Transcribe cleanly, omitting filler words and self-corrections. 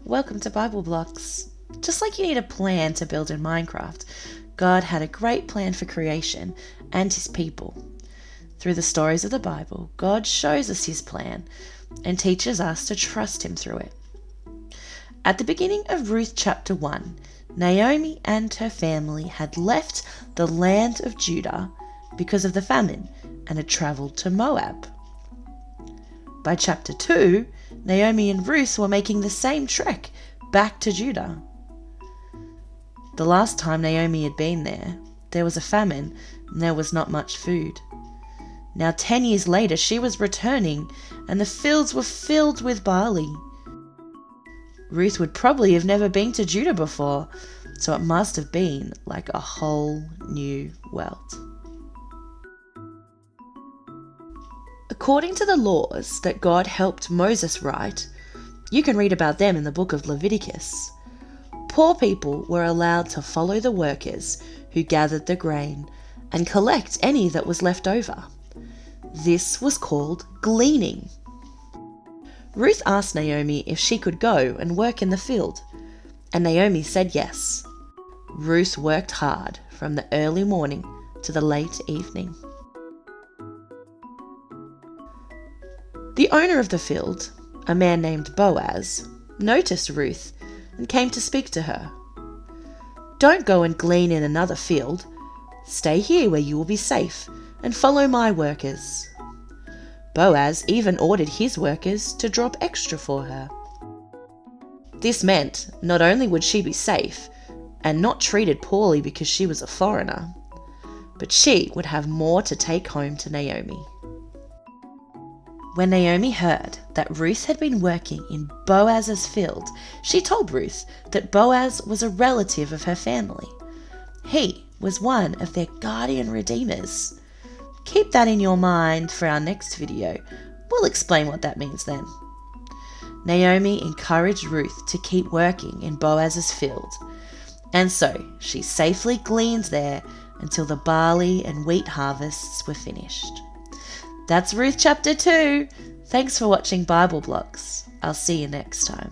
welcome to Bible Blocks. Just like you need a plan to build in Minecraft, God had a great plan for creation and his people. Through the stories of the Bible, God shows us his plan and teaches us to trust him through it. At the beginning of Ruth Chapter 1, Naomi and her family had left the land of Judah because of the famine and had travelled to Moab. By Chapter 2, Naomi and Ruth were making the same trek back to Judah. The last time Naomi had been there was a famine and there was not much food. Now 10 years later, she was returning and the fields were filled with barley. Ruth would probably have never been to Judah before, so it must have been like a whole new world. According to the laws that God helped Moses write, you can read about them in the book of Leviticus. Poor people were allowed to follow the workers who gathered the grain and collect any that was left over. This was called gleaning. Ruth asked Naomi if she could go and work in the field, and Naomi said yes. Ruth worked hard from the early morning to the late evening. The owner of the field, a man named Boaz, noticed Ruth and came to speak to her. "Don't go and glean in another field. Stay here where you will be safe and follow my workers." Boaz even ordered his workers to drop extra for her. This meant not only would she be safe and not treated poorly because she was a foreigner, but she would have more to take home to Naomi. When Naomi heard that Ruth had been working in Boaz's field, she told Ruth that Boaz was a relative of her family. He was one of their guardian redeemers. Keep that in your mind for our next video. We'll explain what that means then. Naomi encouraged Ruth to keep working in Boaz's field, and so she safely gleaned there until the barley and wheat harvests were finished. That's Ruth Chapter 2. Thanks for watching Bible Blocks. I'll see you next time.